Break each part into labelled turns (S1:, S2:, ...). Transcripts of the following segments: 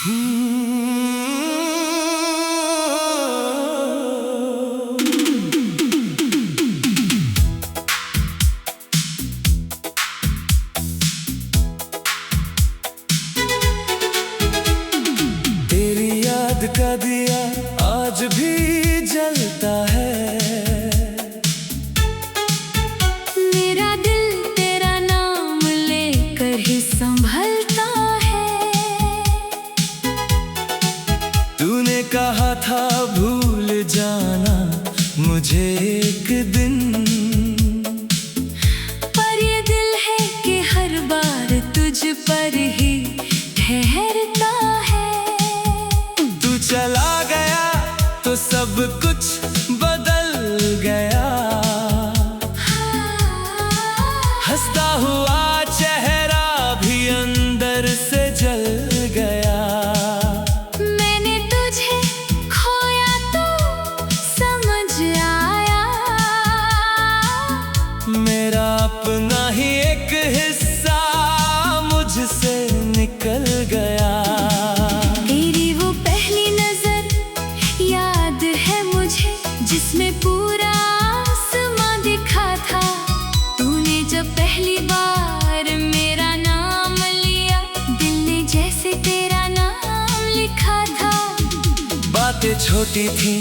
S1: तेरी याद का दिया आज भी जलता है।
S2: मेरा दिल तेरा नाम लेकर ही संभलता है।
S1: तूने कहा था भूल जाना मुझे एक दिन,
S2: पर ये दिल है कि हर बार तुझ पर ही ठहरता है।
S1: तू चला गया तो सब कुछ बदल गया। हंसता हुआ चेहरा भी अंदर से जल गया।
S2: मैंने तुझे खोया तो समझ आया,
S1: मेरा अपना ही एक हिस्सा मुझसे निकल गया।
S2: तेरी वो पहली नजर याद है मुझे, जिसमें पूरा आसमां दिखा था। तूने जब पहली बार मेरा नाम लिया, दिल ने जैसे तेरा नाम लिखा था।
S1: बातें छोटी थी,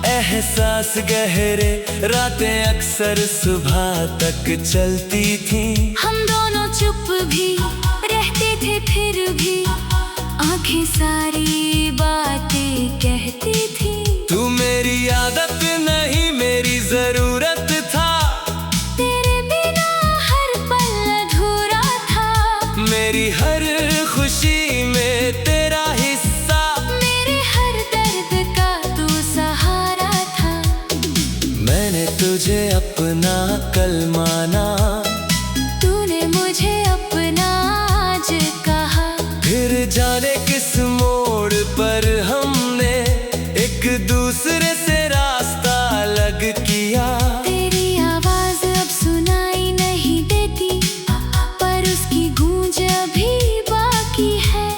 S1: एहसास गहरे, रातें अक्सर सुबह तक चलती थी।
S2: हम दोनों चुप भी रहते थे, फिर भी आंखें सारी बातें कहती थी।
S1: तू मेरी आदत नहीं मेरी जरूरत था।
S2: तेरे बिना हर पल अधूरा था।
S1: मेरी हर खुशी में तेरा हिस्सा,
S2: मेरे हर दर्द का तू सहारा था।
S1: मैंने तुझे अपना कल माना,
S2: तूने मुझे अपना आज कहा।
S1: फिर जाने किस मोड़ पर हमने एक दूसरे से रास्ता अलग किया।
S2: तेरी आवाज अब सुनाई नहीं देती, पर उसकी गूंज अभी बाकी है।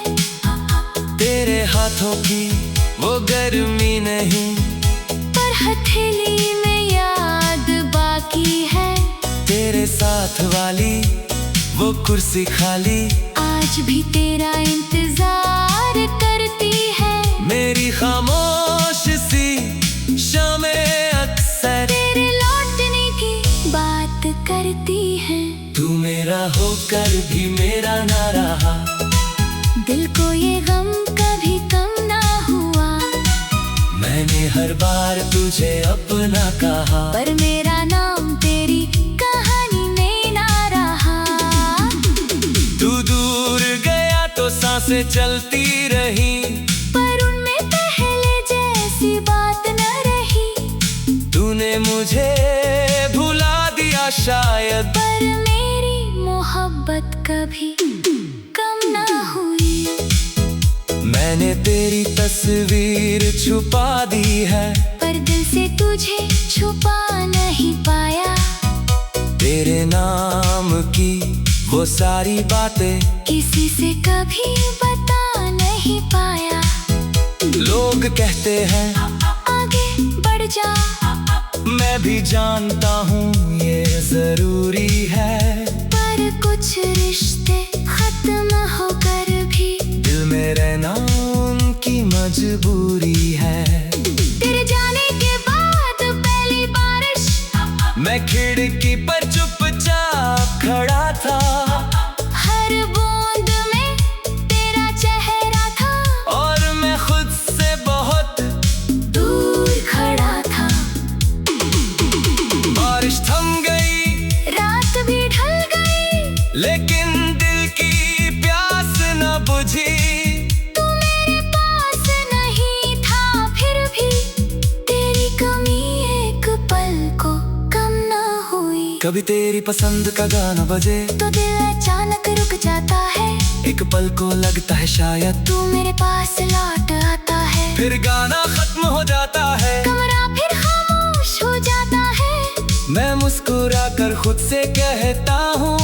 S1: तेरे हाथों की वो गर्मी नहीं,
S2: पर हथेली में याद बाकी है।
S1: तेरे साथ वाली वो कुर्सी खाली
S2: आज भी तेरा इंतजार करती है।
S1: मेरी खामोश सी शामें अक्सर
S2: तेरे लौटने की बात करती है।
S1: तू मेरा होकर भी मेरा ना रहा।
S2: दिल को ये गम कभी कम ना हुआ।
S1: मैंने हर बार तुझे अपना कहा,
S2: पर मेरा नाम तेरी कहानी में ना रहा।
S1: तू दूर गया तो सांसें चलती रही,
S2: पर उनमें पहले जैसी बात न रही।
S1: तूने मुझे भुला दिया शायद,
S2: पर मेरी मोहब्बत कभी कम ना हुई।
S1: मैंने तेरी तस्वीर छुपा दी है,
S2: पर दिल से तुझे छुपा नहीं पाया।
S1: तेरे नाम की वो सारी बातें
S2: किसी से कभी बता नहीं पाया।
S1: लोग कहते हैं
S2: आगे बढ़ जा,
S1: मैं भी जानता हूँ ये जरूरी है।
S2: पर कुछ रिश्ते खत्म होकर भी
S1: दिल में रहना उनकी मजबूरी है।
S2: तेरे जाने के बाद पहली बारिश,
S1: मैं खिड़की पर चुपचाप खड़ा था।
S2: हर बूंद में तेरा चेहरा था,
S1: और मैं खुद से बहुत
S2: दूर खड़ा था।
S1: बारिश थम गई,
S2: रात भी ढल गई,
S1: लेकिन दिल की प्यास न बुझी।
S2: तू मेरे पास नहीं था, फिर भी तेरी कमी एक पल को कम ना हुई।
S1: कभी तेरी पसंद का गाना बजे
S2: तो दिल अचानक रुक जाता है।
S1: एक पल को लगता है शायद
S2: तू मेरे पास लौट आता है।
S1: फिर गाना खत्म हो जाता है,
S2: कमरा फिर खामोश हो जाता है।
S1: मैं मुस्कुरा कर खुद से कहता हूँ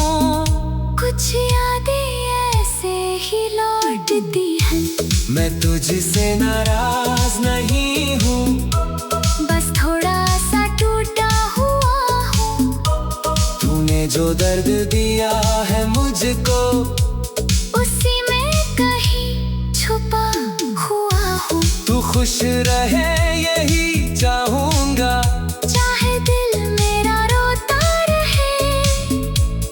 S2: कुछ यादें ऐसे ही लौट काटती है।
S1: मैं तुझसे नाराज नहीं हूँ,
S2: बस थोड़ा सा टूटा हुआ हूँ।
S1: तूने जो दर्द दिया है मुझको,
S2: उसी में कहीं छुपा हुआ हूँ।
S1: तू खुश रहे यही चाहूंगा,
S2: चाहे दिल मेरा रोता रहे।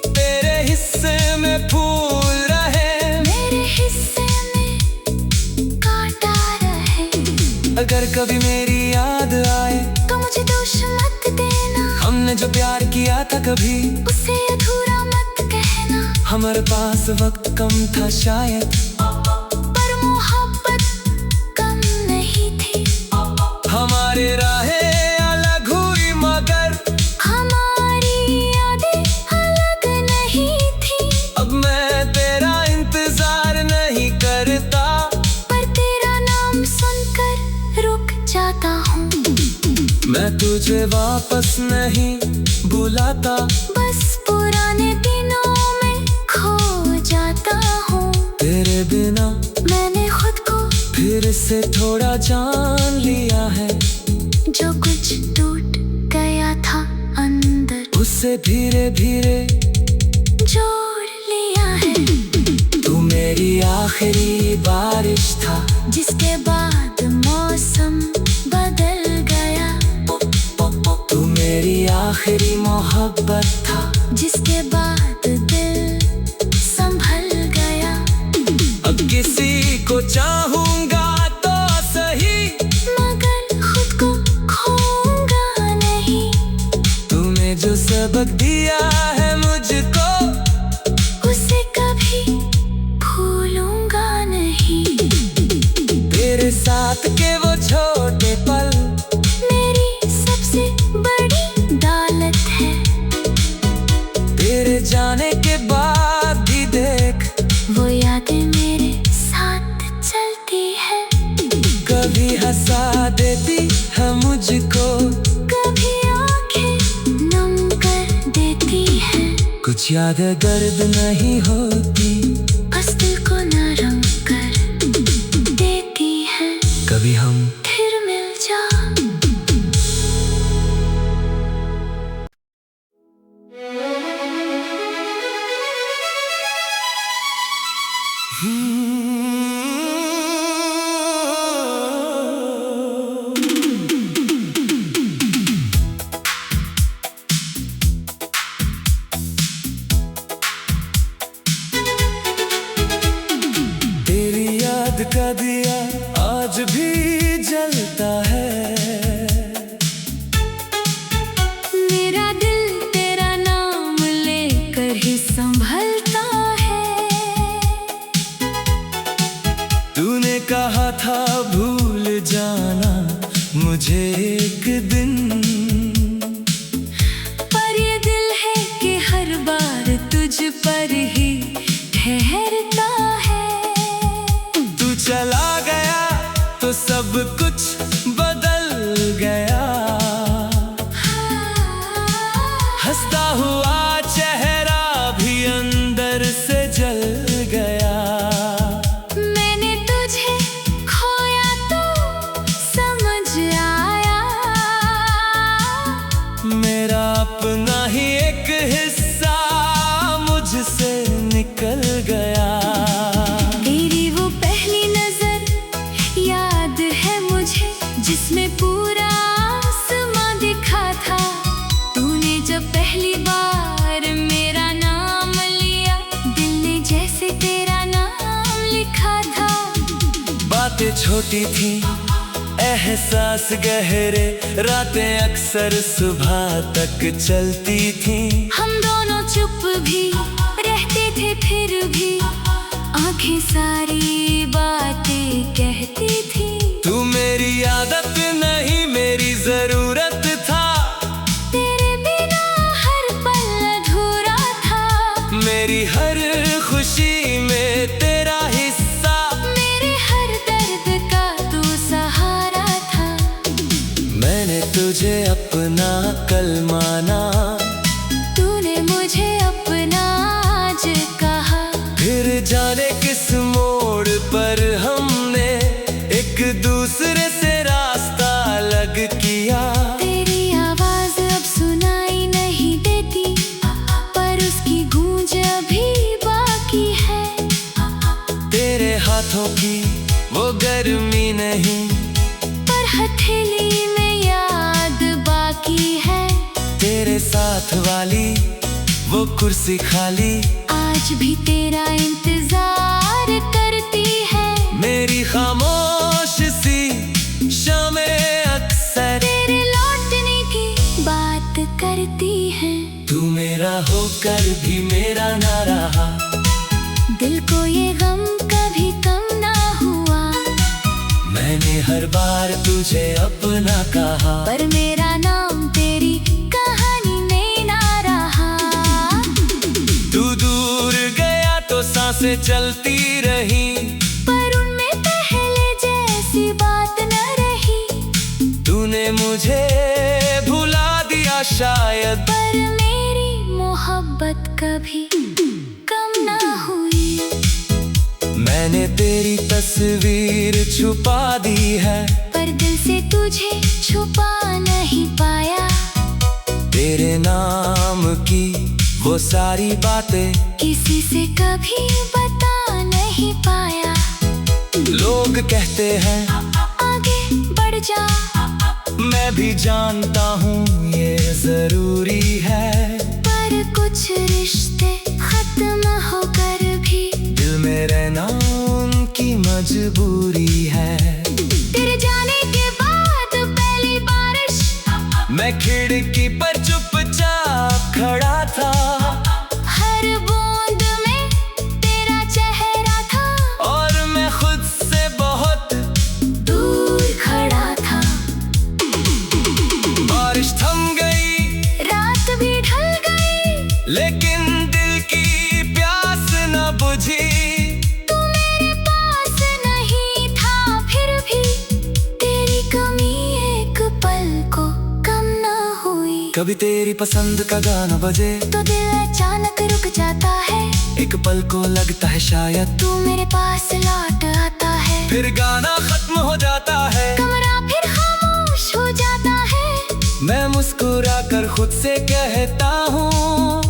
S1: तेरे हिस्से में फूल रहे,
S2: मेरे हिस्से में कांटा रहे।
S1: अगर कभी मेरी याद आए
S2: तो मुझे दोष मत देना।
S1: हमने जो प्यार किया था कभी,
S2: उसे अधूरा मत कहना।
S1: हमारे पास वक्त कम था शायद,
S2: पर मोहब्बत कम नहीं थी।
S1: हमारे राहें अलग हुई मगर
S2: हमारी यादें अलग नहीं थी।
S1: अब मैं तेरा इंतजार नहीं करता,
S2: पर तेरा नाम सुनकर रुक जाता हूँ।
S1: मैं तुझे वापस नहीं बुलाता,
S2: बस पुराने दिनों में खो जाता हूँ।
S1: तेरे बिना
S2: मैंने खुद को
S1: फिर से थोड़ा जान लिया है,
S2: जो कुछ टूट गया था अंदर,
S1: उससे धीरे धीरे
S2: जोड़ लिया है।
S1: तू मेरी आखिरी बारिश था,
S2: जिसके बाद मौसम बदल गया।
S1: तू मेरी आखिरी मोहब्बत था,
S2: जिसके बाद दिल संभल गया।
S1: अब किसी को चाहूंगा तो सही,
S2: मगर खुद को खोऊंगा नहीं।
S1: तूने जो सबक दिया है मुझको,
S2: उसे कभी भूलूंगा नहीं।
S1: तेरे साथ के वो छोटे पल
S2: मेरी सबसे बड़ी दौलत है।
S1: तेरे जाने के बाद भी देख,
S2: वो यादें मेरे साथ चलती है।
S1: कभी हंसा देती है मुझको,
S2: कभी आंखें नम कर देती है।
S1: कुछ यादें दर्द नहीं होती,
S2: बस दिल को नरम कर देती है।
S1: कभी हम
S2: फिर मिल जा।
S1: तेरी याद का दिया आज भी जलता है,
S2: मेरा दिल तेरा नाम लेकर ही संभलता है।
S1: तूने कहा था भूल जाना मुझे एक दिन,
S2: पर ये दिल है कि हर बार तुझ पर ही ठहरता है।
S1: तू चला गया तो सब कुछ बदल गया, हंसता हुआ चेहरा भी अंदर से जल गया।
S2: मैंने तुझे खोया तो समझ आया।
S1: मेरा अपना ही एक हिस्सा मुझसे निकल गया।
S2: तेरी वो पहली नजर याद है मुझे, जिसमें पूरा आसमां दिखा था। तूने जब पहली बार मेरा नाम लिया, दिल ने जैसे तेरा नाम लिखा था।
S1: बातें छोटी थी, एहसास गहरे, रातें अक्सर सुबह तक चलती थी।
S2: हम दोनों चुप भी रहते थे, फिर भी आंखें सारी बातें कहती थी।
S1: तू मेरी आदत नहीं मेरी जरूरत था,
S2: तेरे बिना हर पल अधूरा था।
S1: मेरी हर खुशी में तेरा हिस्सा,
S2: मेरे हर दर्द का तू सहारा था।
S1: मैंने तुझे अपना कल माना,
S2: तूने मुझे अपना आज कहा।
S1: फिर जाने किस मोड़ राहों की वो गर्मी नहीं,
S2: पर हथेली में याद बाकी है।
S1: तेरे साथ वाली वो कुर्सी खाली
S2: आज भी तेरा इंतजार करती है।
S1: मेरी खामोश सी शामें अक्सर
S2: तेरे लौटने की बात करती है।
S1: तू मेरा होकर भी मेरा ना रहा,
S2: दिल को ये गम कभी कम ना हुआ।
S1: मैंने हर बार तुझे अपना कहा,
S2: पर मेरा नाम तेरी कहानी में ना रहा।
S1: तू दूर गया तो सांसें चलती रही,
S2: पर उनमें पहले जैसी बात न रही।
S1: तूने मुझे भुला दिया शायद,
S2: पर मेरी मोहब्बत कभी कम ना हुई।
S1: मैंने तेरी तस्वीर छुपा दी है,
S2: पर दिल से तुझे छुपा नहीं पाया।
S1: तेरे नाम की वो सारी बातें
S2: किसी से कभी बता नहीं पाया।
S1: लोग कहते हैं
S2: आगे बढ़ जा,
S1: मैं भी जानता हूँ ये जरूरी है,
S2: पर कुछ रिश्ते खत्म होकर भी
S1: दिल में रहना उनकी मजबूरी है।
S2: तेरे जाने के बाद पहली बारिश,
S1: मैं खिड़की पर चुपचाप खड़ा था,
S2: हर बूंद में तेरा चेहरा था,
S1: और मैं खुद से बहुत
S2: दूर खड़ा था।
S1: बारिश थम गई,
S2: रात भी ढल गई,
S1: लेकिन दिल की प्यास न बुझी।
S2: तू मेरे पास नहीं था, फिर भी तेरी कमी एक पल को कम न हुई।
S1: कभी तेरी पसंद का गाना बजे
S2: तो दिल अचानक रुक जाता है।
S1: एक पल को लगता है शायद
S2: तू मेरे पास लौट आता है,
S1: फिर गाना खत्म हो जाता है।
S2: कमरा फिर खामोश हो जाता है।
S1: मैं मुस्कुरा कर खुद से कहता हूँ,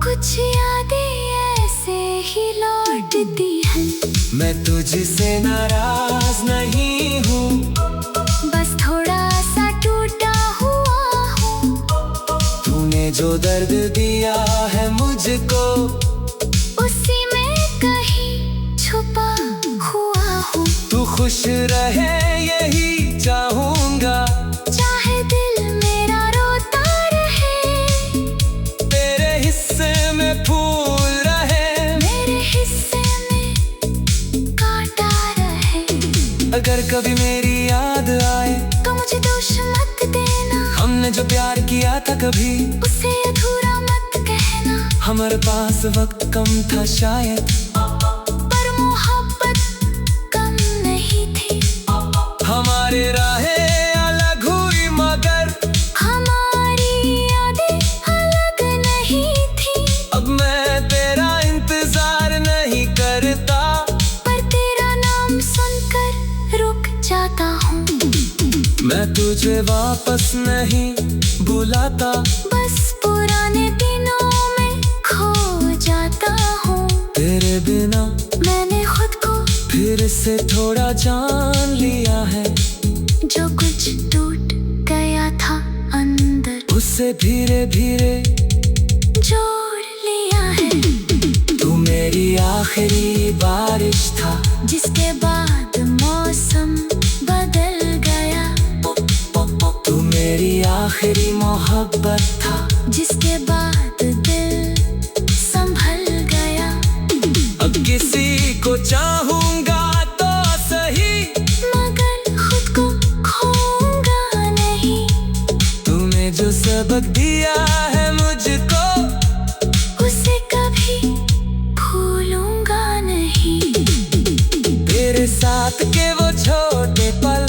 S2: कुछ यादें ऐसे ही लौटती हैं।
S1: मैं तुझसे नाराज नहीं हूँ,
S2: बस थोड़ा सा टूटा हुआ हूँ।
S1: तूने जो दर्द दिया है मुझको,
S2: उसी में कहीं छुपा हुआ हूँ।
S1: तू खुश रहे यही चाहूँगा,
S2: चाहे दिल मेरा रोता रहे,
S1: तेरे हिस्से में फूल रहे,
S2: मेरे हिस्से में कांटा रहे।
S1: अगर कभी मेरी याद आए
S2: तो मुझे दोष मत देना,
S1: हमने जो प्यार किया था कभी
S2: उसे अधूरा मत कहना।
S1: हमारे पास वक्त कम था शायद,
S2: पर मोहब्बत कम नहीं थी।
S1: हमारे राहें अलग हुई मगर
S2: हमारी यादें अलग नहीं थी।
S1: अब मैं तेरा इंतजार नहीं करता,
S2: पर तेरा नाम सुनकर रुक जाता हूँ।
S1: मैं तुझे वापस नहीं बुलाता,
S2: बस पुराने दिनों में खो जाता हूँ।
S1: तेरे बिना
S2: मैंने खुद को
S1: फिर से थोड़ा जान लिया है,
S2: जो कुछ टूट गया था अंदर
S1: उससे धीरे धीरे
S2: जोड़ लिया है।
S1: तू मेरी आखिरी बारिश था,
S2: जिसके बाद मौसम बदल गया।
S1: तू मेरी आखिरी मोहब्बत था,
S2: जिसके बाद दिल संभल गया।
S1: अब किसी को चाहूंगा तो सही,
S2: मगर खुद को खोऊंगा नहीं।
S1: तूने जो सबक दिया है मुझको,
S2: उसे कभी भूलूंगा नहीं।
S1: तेरे साथ के वो छोटे पल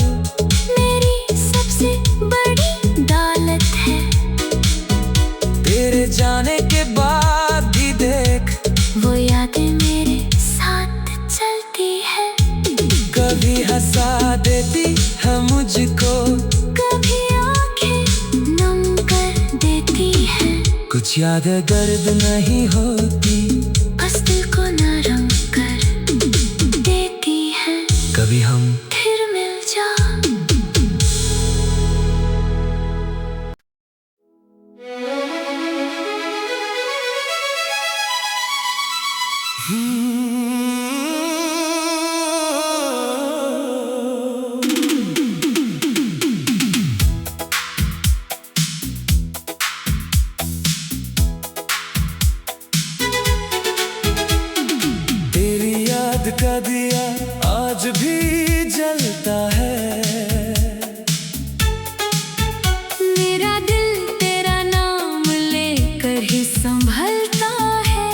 S2: मेरी सबसे बड़ी दौलत है।
S1: तेरे जाने के बाद भी देख,
S2: वो यादें मेरे साथ चलती है।
S1: कभी हंसा देती है मुझको,
S2: कभी आंखें नम कर देती है।
S1: कुछ यादें दर्द नहीं होती,
S2: बस दिल को नरम कर देती है।
S1: कभी हम
S2: फिर मिल जा।
S1: तेरी याद का दिया आज भी जलता है।
S2: मेरा दिल तेरा नाम लेकर ही संभलता है।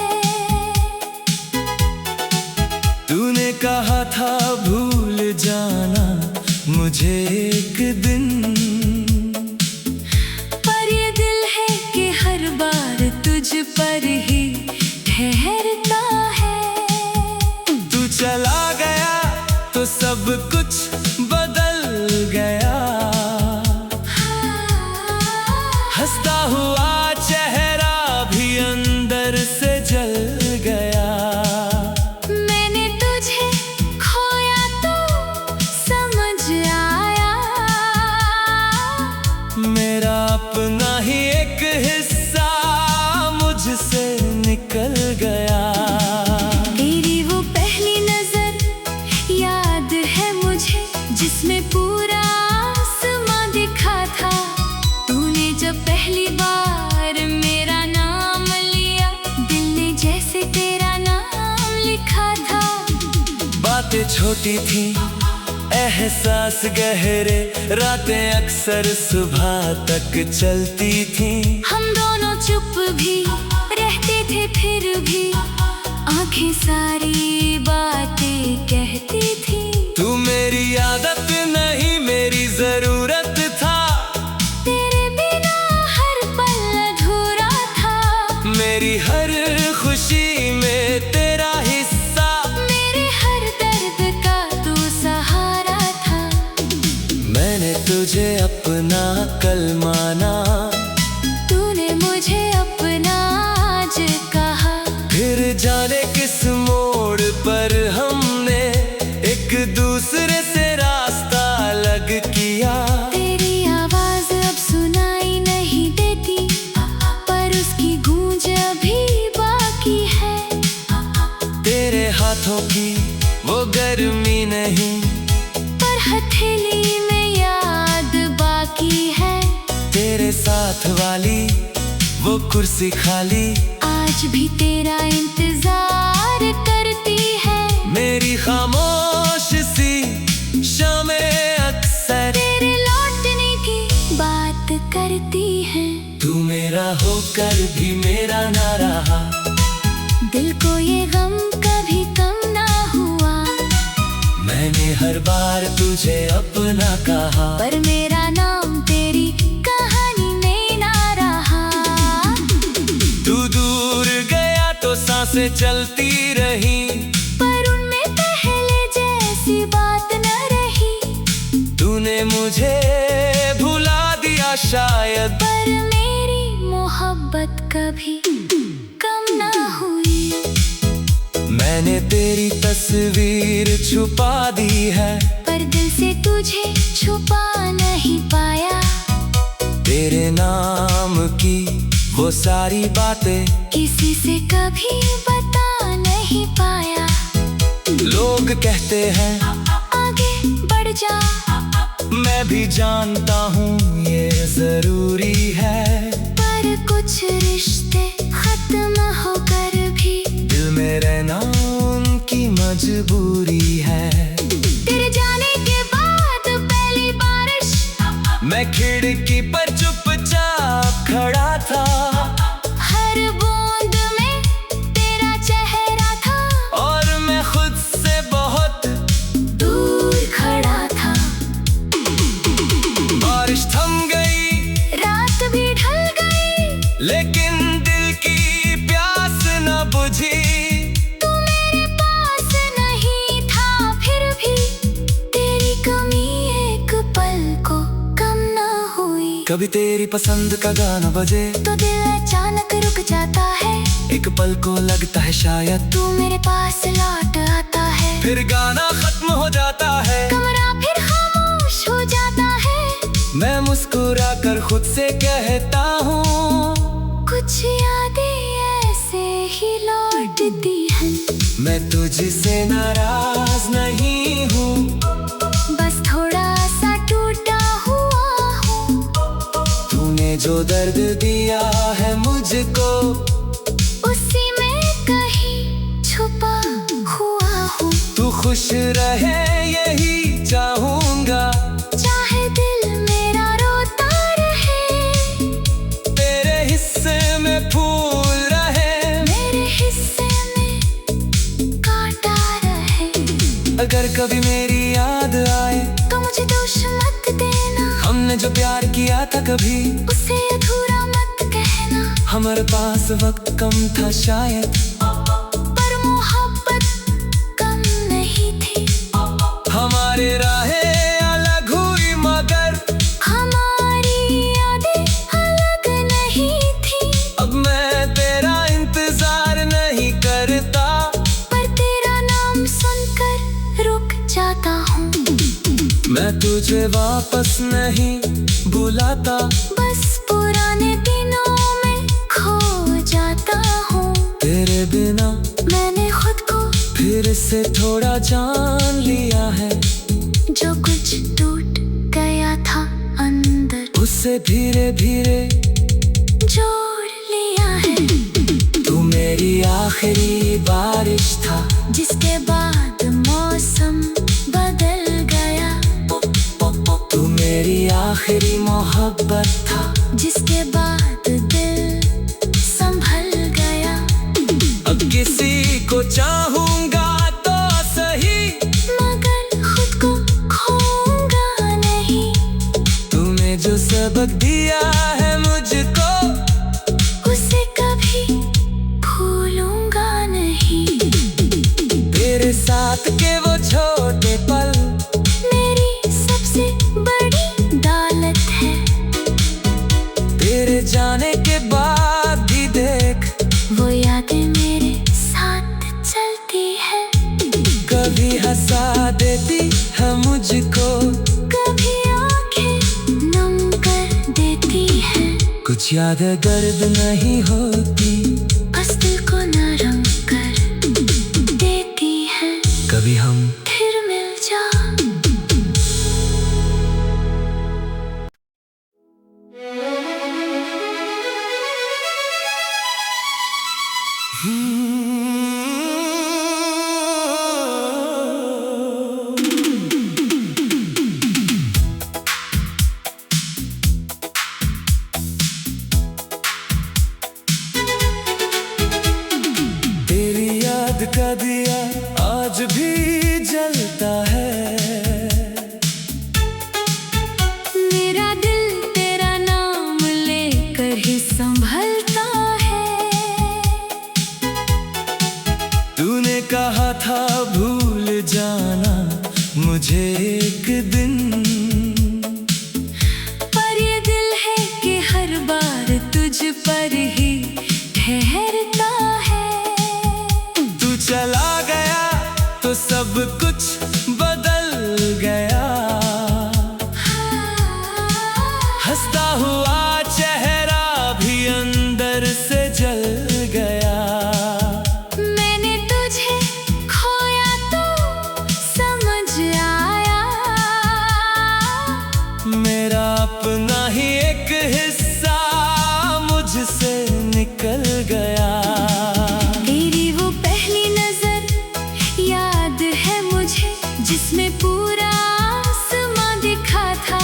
S1: तूने कहा था भूल जाना मुझे एक दिन,
S2: पर ये दिल है कि हर बार तुझ पर ही ठहरता है।
S1: तू चला गया तो सब कुछ बदल गया। हंसता हुआ चेहरा भी अंदर से जल गया।
S2: मैंने तुझे खोया तो समझ आया,
S1: मेरा अपना ही एक हिस्सा मुझसे निकल गया।
S2: तेरी वो पहली नजर याद है मुझे, जिसमें पूरा आसमां दिखा था। तूने जब पहली बार मेरा नाम लिया, दिल ने जैसे तेरा नाम लिखा था।
S1: बातें छोटी थी, एहसास गहरे, रातें अक्सर सुबह तक चलती थी।
S2: हम दोनों चुप भी रहते थे, फिर भी आंखें सारी बातें कहती थी।
S1: तू मेरी आदत नहीं मेरी जरूरत था।
S2: तेरे बिना हर पल अधूरा था।
S1: मेरी हर खुशी में तेरा हिस्सा,
S2: मेरे हर दर्द का तू सहारा था।
S1: मैंने तुझे अपना कल माना,
S2: तूने मुझे अपना आज कहा।
S1: फिर जाने किस मोड़ पर हमने एक दूसरे से रास्ता अलग किया।
S2: तेरी आवाज अब सुनाई नहीं देती, पर उसकी गूंज अभी बाकी है।
S1: तेरे हाथों की वो गर्मी नहीं,
S2: पर हथेली में याद बाकी है।
S1: तेरे साथ वाली वो कुर्सी खाली
S2: आज भी तेरा इंतजार करती है।
S1: मेरी खामोश सी शामें अक्सर
S2: तेरे लौटने की बात करती है।
S1: तू मेरा होकर भी मेरा ना रहा।
S2: दिल को ये गम कभी कम ना हुआ।
S1: मैंने हर बार तुझे अपना कहा,
S2: पर मेरा नाम तेरी कहानी में ना रहा।
S1: तू दूर गया तो सांसें चलती रही,
S2: पर उनमें पहले जैसी बात न रही।
S1: तूने मुझे भुला दिया शायद,
S2: पर मेरी मोहब्बत कभी कम ना हुई।
S1: मैंने तेरी तस्वीर छुपा दी है,
S2: पर दिल से तुझे छुपा नहीं पाया।
S1: तेरे नाम की वो सारी बातें
S2: किसी से कभी बता नहीं पाया।
S1: लोग कहते हैं
S2: आगे बढ़ जा,
S1: मैं भी जानता हूँ ये जरूरी है।
S2: पर कुछ रिश्ते खत्म होकर भी
S1: दिल में रहना उनकी मजबूरी है।
S2: तेरे जाने के बाद पहली बारिश,
S1: मैं खिड़की पर चुपचाप खड़ा था।
S2: हर बूंद में तेरा चेहरा था,
S1: और मैं खुद से बहुत
S2: दूर खड़ा था।
S1: बारिश थम गई,
S2: रात भी ढल गई,
S1: लेकिन दिल की प्यास न बुझी।
S2: तू मेरे पास नहीं था, फिर भी तेरी कमी एक पल को कम ना हुई।
S1: कभी तेरी पसंद का गाना बजे
S2: तो दिल अचानक रुक जाता है।
S1: एक पल को लगता है शायद
S2: तू मेरे पास लौट आता है।
S1: फिर गाना खत्म हो जाता है,
S2: कमरा फिर खामोश हो जाता है।
S1: मैं मुस्कुरा कर खुद से कहता हूँ,
S2: कुछ यादें ऐसे ही लौटती हैं।
S1: मैं तुझसे नाराज नहीं हूँ,
S2: बस थोड़ा सा टूटा हुआ हूँ।
S1: तूने जो दर्द दिया है मुझको,
S2: उसी में कहीं छुपा हुआ हूँ।
S1: तू खुश रहे यही चाहूंगा,
S2: चाहे दिल मेरा रोता रहे,
S1: तेरे हिस्से में फूल रहे,
S2: मेरे हिस्से में कांटा रहे।
S1: अगर कभी मेरी याद आए
S2: तो मुझे दोष मत देना,
S1: हमने जो प्यार किया था कभी
S2: उसे अधूरा मत कहना।
S1: हमारे पास वक्त कम था शायद,
S2: पर मोहब्बत कम नहीं थी।
S1: हमारे राहें अलग हुई मगर
S2: हमारी यादें अलग नहीं थी।
S1: अब मैं तेरा इंतजार नहीं करता,
S2: पर तेरा नाम सुनकर रुक जाता हूँ।
S1: मैं तुझे वापस नहीं बुलाता,
S2: बस पुराने दिनों में खो जाता हूँ।
S1: तेरे बिना
S2: मैंने खुद को
S1: फिर से थोड़ा जान लिया है,
S2: जो कुछ टूट गया था अंदर,
S1: उससे धीरे धीरे
S2: जोड़ लिया है।
S1: तू मेरी आखिरी बारिश था,
S2: जिसके बाद मौसम बदल गया।
S1: तू मेरी आखिरी मोहब्बत था,
S2: जिसके बाद दिल संभल गया।
S1: अब किसी को चाहूंगा तो सही,
S2: मगर खुद को खोऊंगा नहीं।
S1: तूने जो सबक दिया है मुझको,
S2: उसे कभी भूलूंगा नहीं।
S1: तेरे साथ के वो छोटे पल
S2: मेरी सबसे बड़ी दौलत है।
S1: तेरे जाने के बाद भी देख,
S2: वो यादें मेरे साथ चलती है।
S1: कभी हंसा देती है मुझको,
S2: कभी आंखें नम कर देती है।
S1: कुछ यादें दर्द नहीं होती,
S2: बस दिल को नरम कर देती है।
S1: कभी हम
S2: फिर मिल जा।
S1: तेरी याद का दिया आज भी जलता है,
S2: मेरा दिल तेरा नाम लेकर ही संभलता है।
S1: तूने कहा था भूल जाना मुझे एक दिन,
S2: पर ये दिल है कि हर बार तुझ पर ही ठहरता है।
S1: तू चला गया तो सब कुछ बदल गया, हंसता हुआ चेहरा भी अंदर से जल गया।
S2: मैंने तुझे खोया तो समझ आया,
S1: मेरा अपना ही एक हिस्सा मुझसे निकल गया।
S2: तेरी वो पहली नजर याद है मुझे, जिसमें पूरा आसमां दिखा था।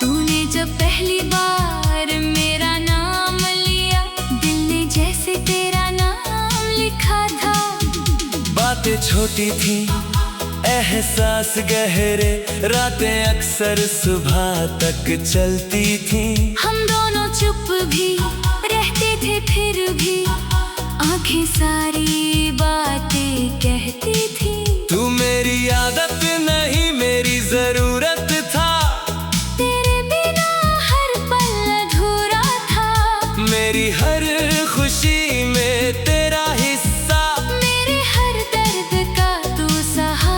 S2: तूने जब पहली बार मेरा नाम लिया, दिल ने जैसे तेरा नाम लिखा था।
S1: बातें छोटी थी, एहसास गहरे, रातें अक्सर सुबह तक चलती थी।
S2: हम दोनों चुप भी रहते थे, फिर भी आंखें सारी बातें कहती थी।
S1: तू मेरी आदत नहीं मेरी जरूरत था,
S2: तेरे बिना हर पल अधूरा था।
S1: मेरी हर खुशी में तेरा हिस्सा,
S2: मेरे हर दर्द का तू सहारा।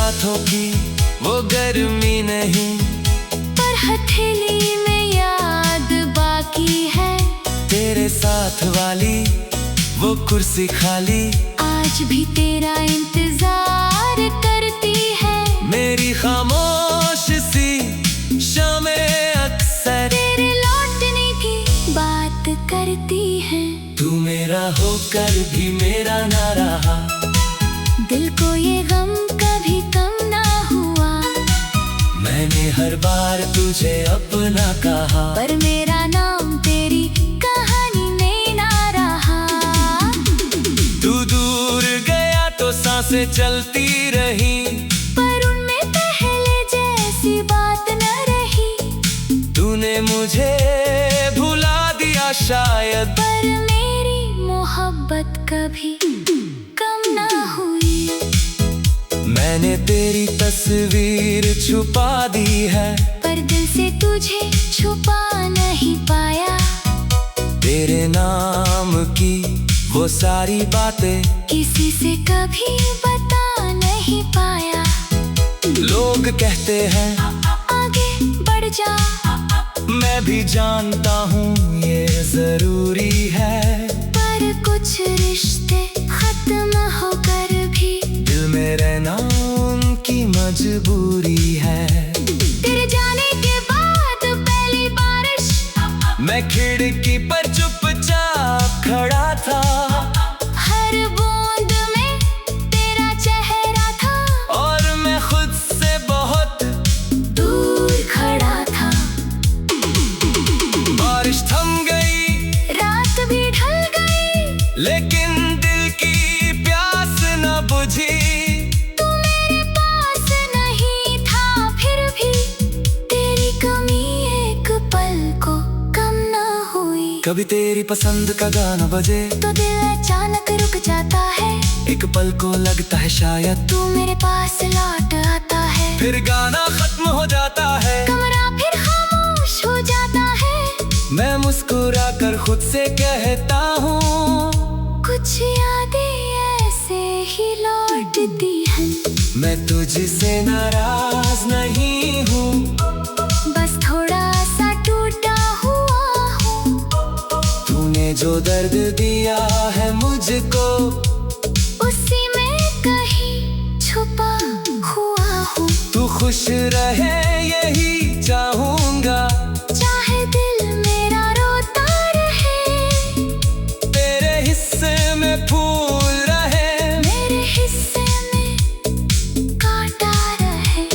S1: हाथों की वो गर्मी नहीं,
S2: पर हथेली में याद बाकी है।
S1: तेरे साथ वाली वो कुर्सी खाली
S2: आज भी तेरा इंतजार करती है।
S1: मेरी खामोश सी शामें अक्सर
S2: तेरे लौटने की बात करती है।
S1: तू मेरा होकर भी मेरा ना रहा,
S2: दिल को ये गम कभी कम ना हुआ।
S1: मैंने हर बार तुझे अपना कहा,
S2: पर मेरा नाम तेरी कहानी में ना रहा।
S1: तू दूर गया तो सांसें चलती रही,
S2: पर उनमें पहले जैसी बात न रही।
S1: तूने मुझे भुला दिया शायद,
S2: पर मेरी मोहब्बत कभी कम ना हुई।
S1: मैंने तेरी तस्वीर छुपा दी है,
S2: पर दिल से तुझे छुपा नहीं पाया।
S1: तेरे नाम की वो सारी बातें
S2: किसी से कभी बता नहीं पाया।
S1: लोग कहते हैं
S2: आगे बढ़ जा,
S1: मैं भी जानता हूँ ये जरूरी है।
S2: पर कुछ रिश्ते खत्म होकर भी
S1: दिल में रहना उनकी मजबूरी है।
S2: तेरे जाने के बाद पहली बारिश,
S1: मैं खिड़की पर चुपचाप खड़ा था,
S2: हर बूंद में तेरा चेहरा था।
S1: और मैं खुद से बहुत
S2: दूर खड़ा था।
S1: बारिश थम गई,
S2: रात भी ढल गई,
S1: लेकिन दिल की प्यास न बुझी।
S2: तू मेरे पास नहीं था, फिर भी तेरी कमी एक पल को कम न हुई।
S1: कभी तेरी पसंद का गाना बजे
S2: तो दिल अचानक रुक जाता है।
S1: एक पल को लगता है शायद
S2: तू मेरे पास लौट आता है,
S1: फिर गाना खत्म हो जाता है।
S2: कमरा फिर खामोश हो जाता है।
S1: मैं मुस्कुरा कर खुद से कहता हूँ,
S2: कुछ यादें ऐसे ही लौटती हैं।
S1: मैं तुझसे नाराज नहीं हूँ,
S2: बस थोड़ा सा टूटा हुआ हूँ।
S1: तूने जो दर्द दिया है मुझको,
S2: उसी में कहीं छुपा हुआ हूँ।
S1: तू खुश रहे यही चाहूँगा,
S2: चाहे दिल मेरा रोता रहे,
S1: तेरे हिस्से में फूल रहे,
S2: मेरे हिस्से में कांटा रहे।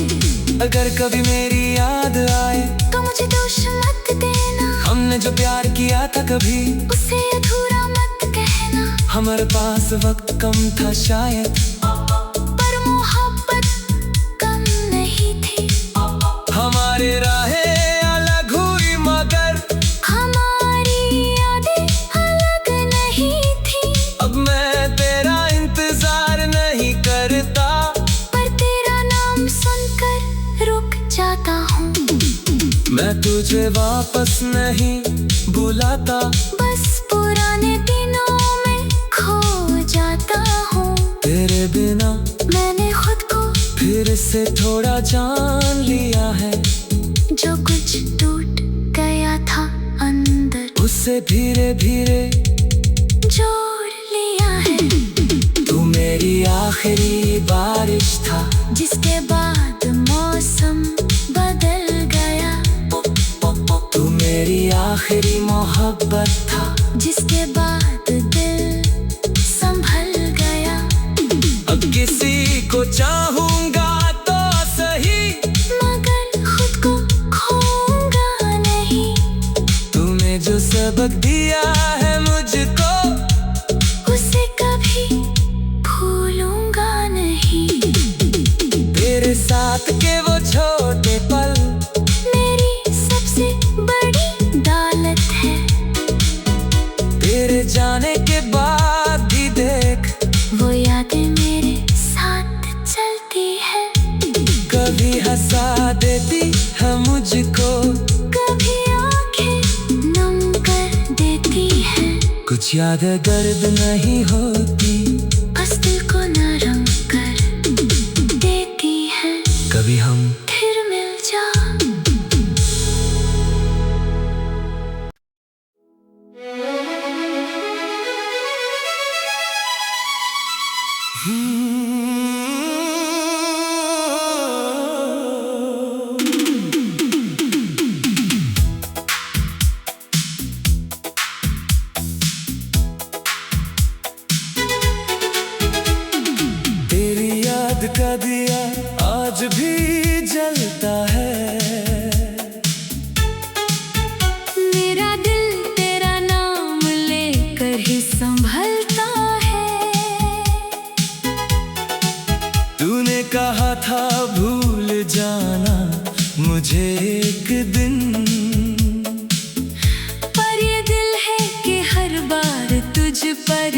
S1: अगर कभी मेरी याद आए
S2: तो मुझे दोष मत देना,
S1: हमने जो प्यार किया था कभी
S2: उसे अधूरा मत कहना।
S1: हमारे पास वक्त कम था शायद,
S2: पर मोहब्बत कम नहीं थी।
S1: हमारे राहें अलग हुई मगर
S2: हमारी यादें अलग नहीं थी।
S1: अब मैं तेरा इंतजार नहीं करता,
S2: पर तेरा नाम सुनकर रुक जाता हूँ।
S1: मैं तुझे वापस नहीं बुलाता,
S2: बस पुराने दिनों में खो जाता हूँ।
S1: तेरे बिना
S2: मैंने खुद को
S1: फिर से थोड़ा जान लिया है,
S2: जो कुछ टूट गया था अंदर
S1: उससे धीरे धीरे
S2: जोड़ लिया है।
S1: तू मेरी आखिरी बारिश था,
S2: जिसके बाद मौसम बदल गया।
S1: तू मेरी आखिरी मोहब्बत था,
S2: जिसके बाद दिल संभल गया।
S1: अब किसी को चाहूंगा तो सही,
S2: मगर खुद को खोऊंगा नहीं।
S1: तूने जो सबक दिया है मुझको,
S2: उसे कभी भूलूंगा नहीं।
S1: तेरे साथ के वो छोटे पल
S2: मेरी सबसे बड़ी दौलत है।
S1: तेरे जाने के बाद भी देख,
S2: वो यादें मेरे साथ चलती है।
S1: कभी हंसा देती है मुझको,
S2: कभी आंखें नम कर देती है।
S1: कुछ यादें दर्द नहीं होती,
S2: बस दिल को नरम कर देती
S1: याद का दिया आज भी जलता है।
S2: मेरा दिल तेरा नाम लेकर ही संभलता है।
S1: तूने कहा था भूल जाना मुझे एक दिन,
S2: पर ये दिल है कि हर बार तुझ पर